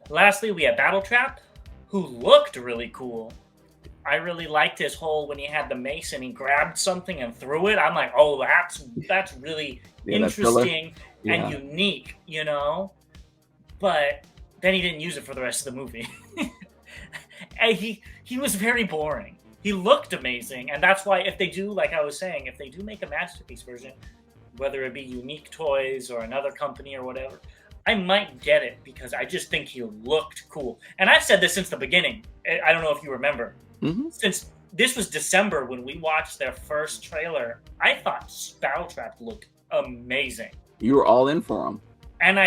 Lastly, we have Battletrap, who looked really cool. I really liked his whole, when he had the mace and he grabbed something and threw it. I'm like, oh, that's really interesting and unique, But then he didn't use it for the rest of the movie. And he was very boring. He looked amazing, and that's why if they do, like I was saying, if they do make a masterpiece version, whether it be Unique Toys or another company or whatever, I might get it because I just think he looked cool. And I've said this since the beginning. I don't know if you remember. Mm-hmm. Since this was December when we watched their first trailer, I thought Battletrap looked amazing. You were all in for him. And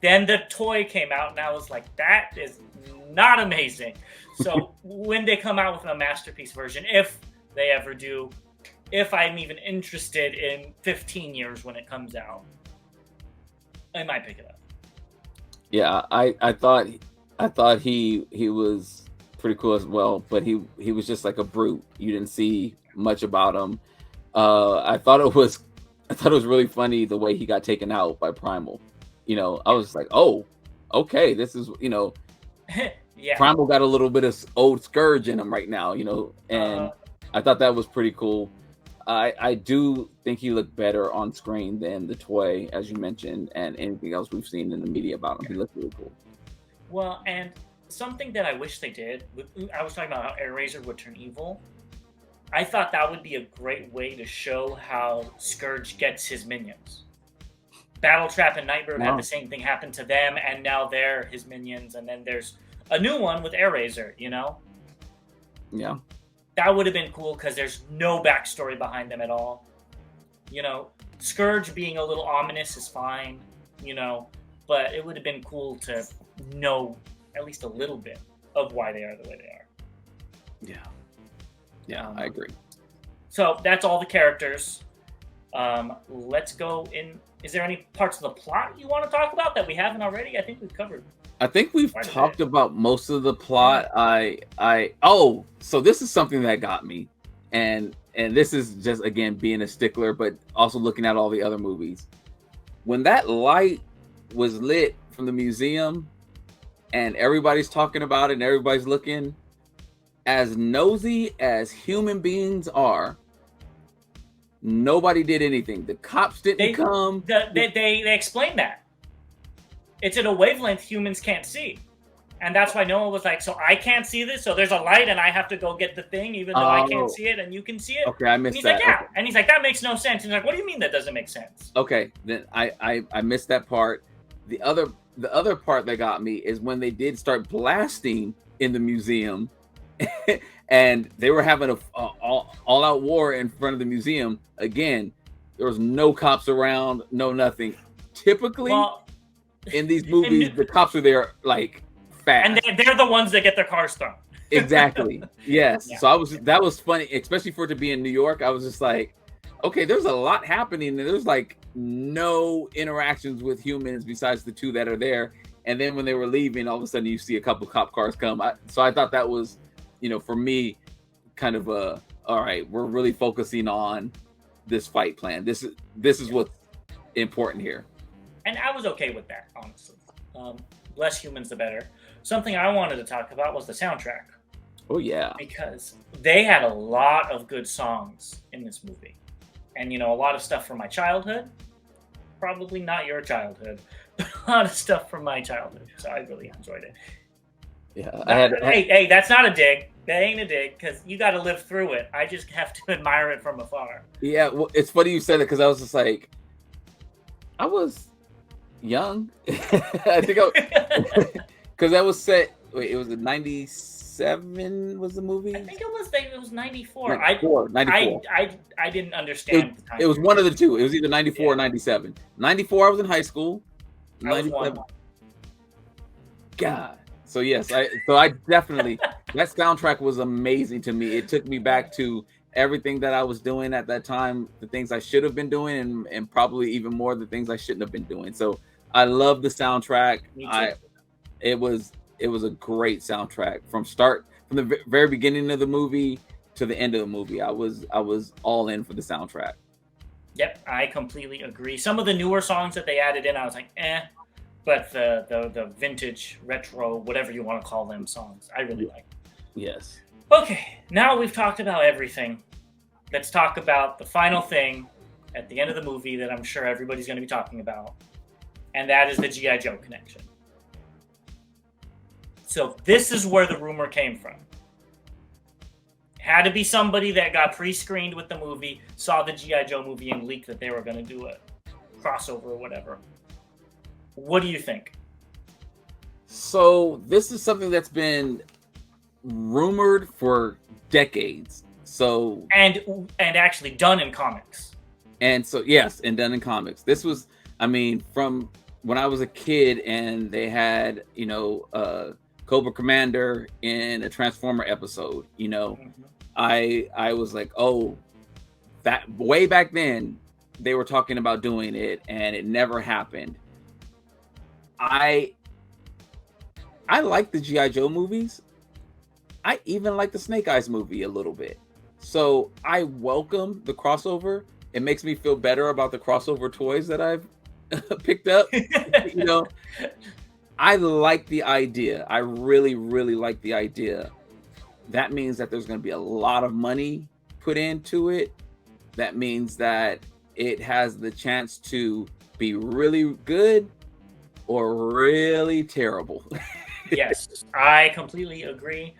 then the toy came out, and I was like, that is not amazing. So when they come out with a masterpiece version, if they ever do, if I'm even interested in 15 years when it comes out, I might pick it up. Yeah, I thought he was pretty cool as well, but he was just like a brute. You didn't see much about him. I thought it was really funny the way he got taken out by Primal. I was like, oh, okay, this is yeah. Primal got a little bit of old Scourge in him right now, and I thought that was pretty cool. I do think he looked better on screen than the toy, as you mentioned, and anything else we've seen in the media about him. He looked really cool. Well, and something that I wish they did, I was talking about how Airazor would turn evil. I thought that would be a great way to show how Scourge gets his minions. Battletrap and Nightbird had the same thing happen to them, and now they're his minions, and then there's a new one with Airazor, Yeah. That would have been cool because there's no backstory behind them at all. Scourge being a little ominous is fine, but it would have been cool to know at least a little bit of why they are the way they are. Yeah. Yeah, I agree. So that's all the characters. Let's go in. Is there any parts of the plot you want to talk about that we haven't already? I think we've covered. I think we've talked about most of the plot. So this is something that got me, and this is just again being a stickler, but also looking at all the other movies. When that light was lit from the museum, and everybody's talking about it, and everybody's looking, as nosy as human beings are, nobody did anything. The cops didn't come. They explained that. It's at a wavelength humans can't see. And that's why Noah was like, so I can't see this. So there's a light and I have to go get the thing, even though I can't see it and you can see it. Okay, I And missed he's that. like, yeah. Okay. And he's like, that makes no sense. And he's like, what do you mean that doesn't make sense? Okay, then I missed that part. The other part that got me is when they did start blasting in the museum, and they were having a all out war in front of the museum. Again, there was no cops around, no nothing. Typically, Well, in these movies, the cops are there like fast, and they're the ones that get their cars thrown. Exactly. Yes. Yeah. So that was funny, especially for it to be in New York. I was just like, okay, there's a lot happening. And there's like no interactions with humans besides the two that are there. And then when they were leaving, all of a sudden you see a couple cop cars come. So I thought that was, for me, kind of all right, we're really focusing on this fight plan. This is what's important here. And I was okay with that, honestly. Less humans, the better. Something I wanted to talk about was the soundtrack. Oh yeah, because they had a lot of good songs in this movie, and a lot of stuff from my childhood. Probably not your childhood, but a lot of stuff from my childhood. So I really enjoyed it. Yeah, hey, that's not a dig. That ain't a dig, because you got to live through it. I just have to admire it from afar. Yeah, well, it's funny you said it because I was just like, I was young. I think because that was set. Wait, it was 97 was the movie? I think it was 94. 94. I didn't understand the time. It was one of the two. It was either 94 or 97. 94, I was in high school. 97. God. So yes, I definitely that soundtrack was amazing to me. It took me back to everything that I was doing at that time, the things I should have been doing, and probably even more the things I shouldn't have been doing. So I love the soundtrack. It was a great soundtrack from the very beginning of the movie to the end of the movie. I was all in for the soundtrack. Yep, I completely agree. Some of the newer songs that they added in, I was like, eh. But the vintage, retro, whatever you want to call them songs, I really like. Yes. Okay, now we've talked about everything. Let's talk about the final thing at the end of the movie that I'm sure everybody's going to be talking about, and that is the G.I. Joe connection. So this is where the rumor came from. It had to be somebody that got pre-screened with the movie, saw the G.I. Joe movie, and leaked that they were going to do a crossover or whatever. What do you think? So this is something that's been rumored for decades. So and actually done in comics. And so yes, and done in comics. This was, from when I was a kid, and they had Cobra Commander in a Transformer episode. I was like, oh, that way back then they were talking about doing it, and it never happened. I like the G.I. Joe movies. I even like the Snake Eyes movie a little bit. So I welcome the crossover. It makes me feel better about the crossover toys that I've picked up. I like the idea. I really, really like the idea. That means that there's going to be a lot of money put into it. That means that it has the chance to be really good or really terrible. Yes, I completely agree.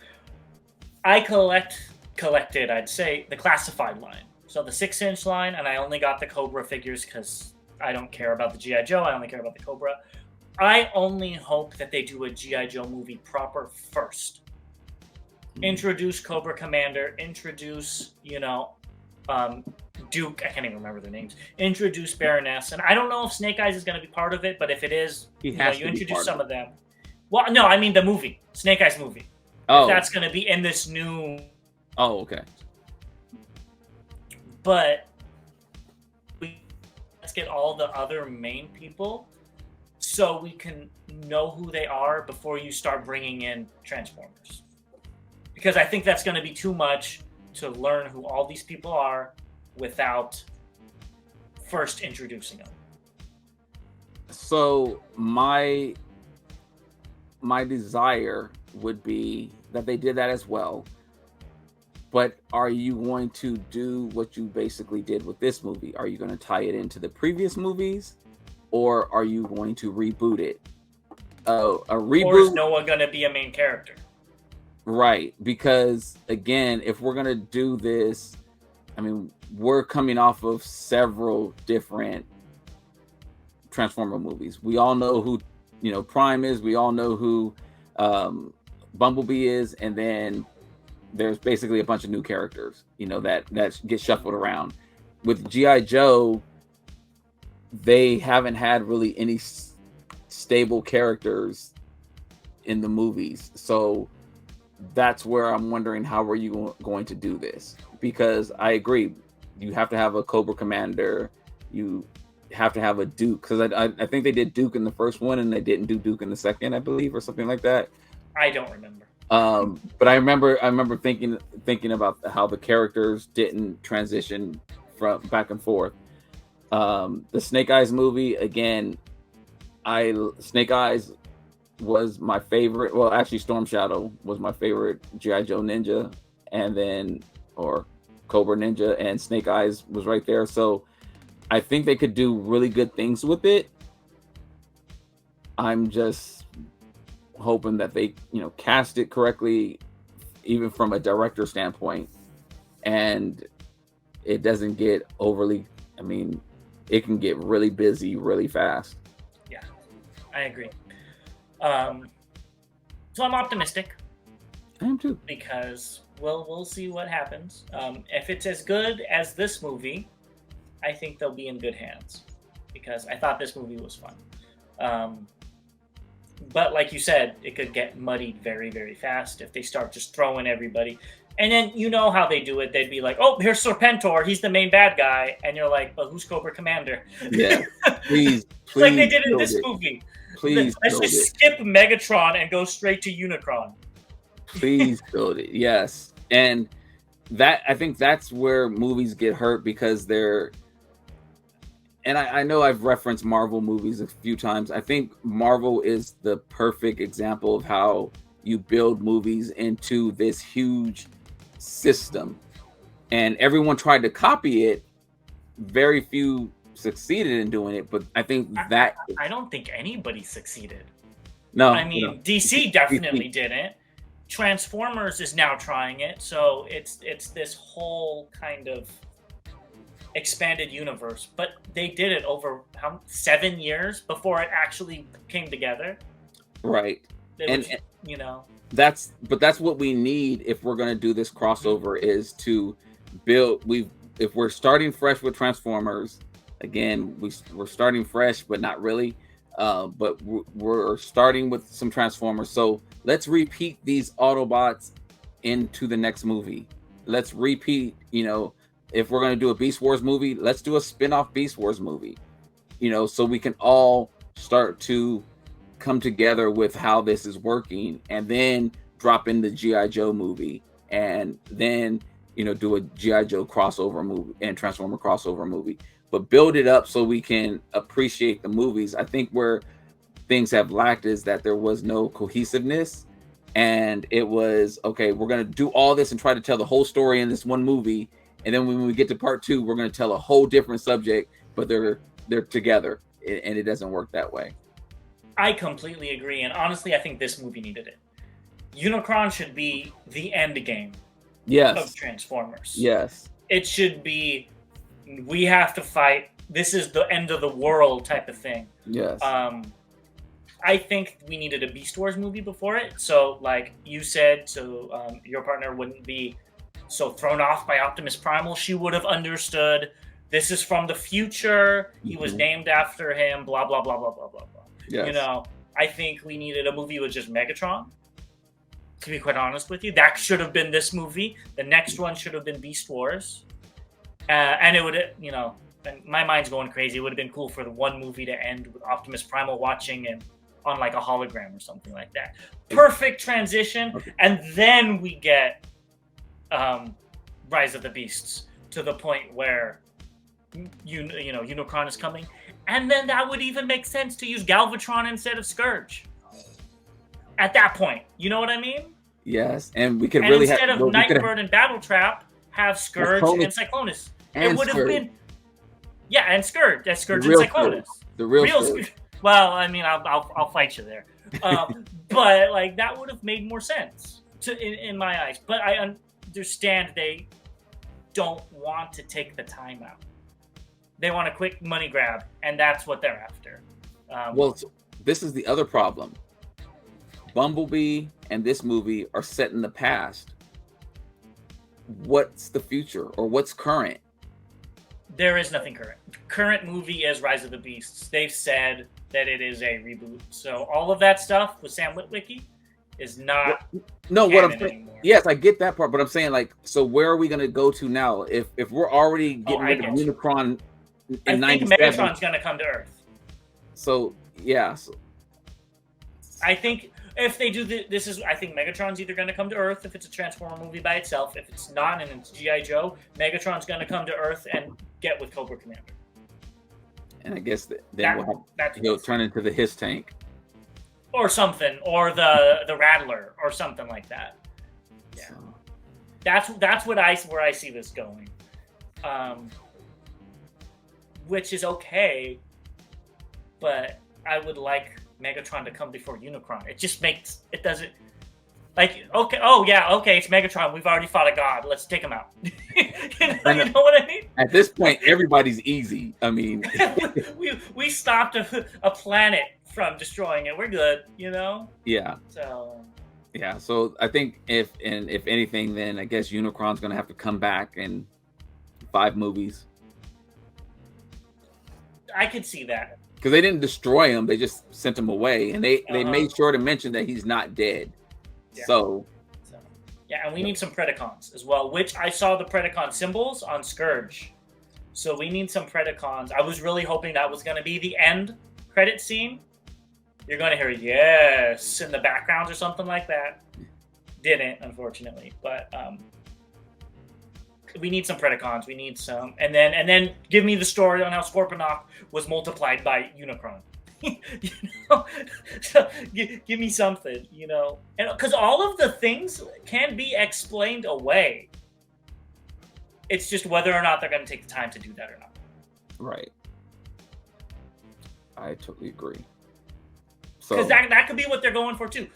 I collected, I'd say, the classified line. So the 6-inch line, and I only got the Cobra figures because I don't care about the G.I. Joe. I only care about the Cobra. I only hope that they do a G.I. Joe movie proper first. Introduce Cobra Commander, introduce, Duke, I can't even remember their names. Introduce Baroness, and I don't know if Snake Eyes is going to be part of it, but if it is, you introduce some of them. Well, no, I mean the movie, Snake Eyes movie. Oh, if that's going to be in this new. Oh, okay. But let's get all the other main people so we can know who they are before you start bringing in Transformers. Because I think that's going to be too much to learn who all these people are without first introducing them. So my desire would be that they did that as well. But are you going to do what you basically did with this movie? Are you going to tie it into the previous movies, or are you going to reboot it? a Or is reboot, Noah gonna be a main character? right? Because again, if we're gonna do this, I mean, we're coming off of several different Transformer movies. We all know who, Prime is. We all know who Bumblebee is, and then there's basically a bunch of new characters, that get shuffled around. With G.I. Joe, they haven't had really any stable characters in the movies, so that's where I'm wondering, how are you going to do this? Because I agree, you have to have a Cobra Commander, you have to have a Duke, because I think they did Duke in the first one and they didn't do Duke in the second, I believe, or something like that. I don't remember. But I remember thinking about how the characters didn't transition from back and forth. The Snake Eyes movie, again, Snake Eyes was my favorite. Well, actually, Storm Shadow was my favorite G.I. Joe ninja, or Cobra Ninja, and Snake Eyes was right there. So I think they could do really good things with it. I'm just hoping that they, cast it correctly, even from a director standpoint, and it doesn't get overly. I mean, it can get really busy really fast. Yeah, I agree. So I'm optimistic. I am too, because we'll see what happens. If it's as good as this movie, I think they'll be in good hands, because I thought this movie was fun. But like you said, it could get muddied very, very fast if they start just throwing everybody. And then you know how they do it. They'd be like, "Oh, here's Serpentor. He's the main bad guy," and you're like, "But who's Cobra Commander?" Yeah, please, like they did in this movie. Please, let's just skip Megatron and go straight to Unicron. Please build it. Yes, and I think that's where movies get hurt, because they're. And I know I've referenced Marvel movies a few times. I think Marvel is the perfect example of how you build movies into this huge system. And everyone tried to copy it. Very few succeeded in doing it. But I think that... I don't think anybody succeeded. No. I mean, DC definitely didn't. Transformers is now trying it. So it's this whole kind of expanded universe, but they did it over 7 years before it actually came together. Right. That's what we need if we're going to do this crossover, is to build. If we're starting fresh with Transformers, again, we're starting fresh, but not really. But we're starting with some Transformers. So let's repeat these Autobots into the next movie. Let's repeat, if we're going to do a Beast Wars movie, let's do a spin-off Beast Wars movie, so we can all start to come together with how this is working, and then drop in the G.I. Joe movie, and then, do a G.I. Joe crossover movie and Transformer crossover movie, but build it up so we can appreciate the movies. I think where things have lacked is that there was no cohesiveness, and it was, okay, we're going to do all this and try to tell the whole story in this one movie. And then when we get to part 2, we're going to tell a whole different subject, but they're together, and it doesn't work that way. I completely agree, and honestly, I think this movie needed it. Unicron should be the end game of Transformers. Yes. It should be, we have to fight, this is the end of the world type of thing. Yes. I think we needed a Beast Wars movie before it, so like you said, so your partner wouldn't be so thrown off by Optimus Primal. She would have understood, this is from the future, he was named after him, blah, blah, blah, blah, blah, blah, blah. Yes. I think we needed a movie with just Megatron, to be quite honest with you. That should have been this movie. The next one should have been Beast Wars. And it would, and my mind's going crazy. It would have been cool for the one movie to end with Optimus Primal watching him on like a hologram or something like that. Perfect transition. Okay. And then we get Rise of the Beasts to the point where Unicron is coming, and then that would even make sense to use Galvatron instead of Scourge at that point. You know what I mean? Yes, and we could really instead of Nightbird and Battletrap, have Scourge and Cyclonus. It would have been and Scourge. That's Scourge and Cyclonus. The real Scourge. Well, I mean, I'll fight you there. But like that would have made more sense in my eyes. But I understand they don't want to take the time out. They want a quick money grab, and that's what they're after. Well, this is the other problem. Bumblebee and this movie are set in the past. What's the future, or what's current? There is nothing current. Current movie is Rise of the Beasts. They've said that it is a reboot. So all of that stuff with Sam Witwicky is not what I'm saying anymore. Yes, I get that part, but I'm saying, like, so where are we going to go to now if we're already getting rid of Unicron in 97? I think Megatron's going to come to Earth. So yeah, I think if they do I think Megatron's either going to come to Earth if it's a Transformer movie by itself. If it's not and it's G.I. Joe, Megatron's going to come to Earth and get with Cobra Commander. And I guess then he'll turn into the Hiss Tank. Or something, or the Rattler, or something like that. Yeah, that's where I see this going, which is okay, but I would like Megatron to come before Unicron. It doesn't like okay, it's Megatron. We've already fought a god. Let's take him out. you know what I mean? At this point, everybody's easy. I mean, we stopped a planet from destroying it. We're good, you know? Yeah. So I think if anything, then I guess Unicron's gonna have to come back in 5 movies. I could see that. Because they didn't destroy him, they just sent him away. And they made sure to mention that he's not dead. Yeah. So yeah, and we need some Predacons as well, which I saw the Predacon symbols on Scourge. So we need some Predacons. I was really hoping that was gonna be the end credit scene. You're going to hear yes in the background or something like that. Didn't, unfortunately, but we need some Predacons. We need some, and then give me the story on how Scorponok was multiplied by Unicron. You know, so give me something, you know, and because all of the things can be explained away. It's just whether or not they're going to take the time to do that or not. Right. I totally agree. Because that could be what they're going for too.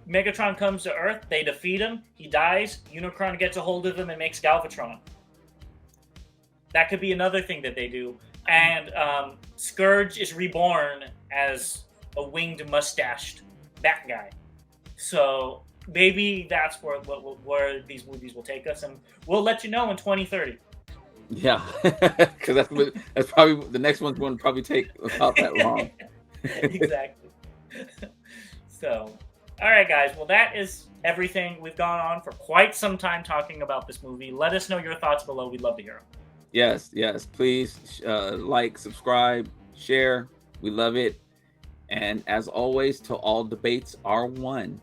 Megatron comes to Earth, they defeat him, he dies, Unicron gets a hold of him and makes Galvatron. That could be another thing that they do. And Scourge is reborn as a winged, mustached bat guy. So maybe that's where these movies will take us, and we'll let you know in 2030. Yeah, because that's probably the next one's going to probably take about that long. Exactly. So, all right, guys. Well, that is everything. We've gone on for quite some time talking about this movie. Let us know your thoughts below. We'd love to hear them. Yes. Please like, subscribe, share. We love it. And as always, till all debates are won.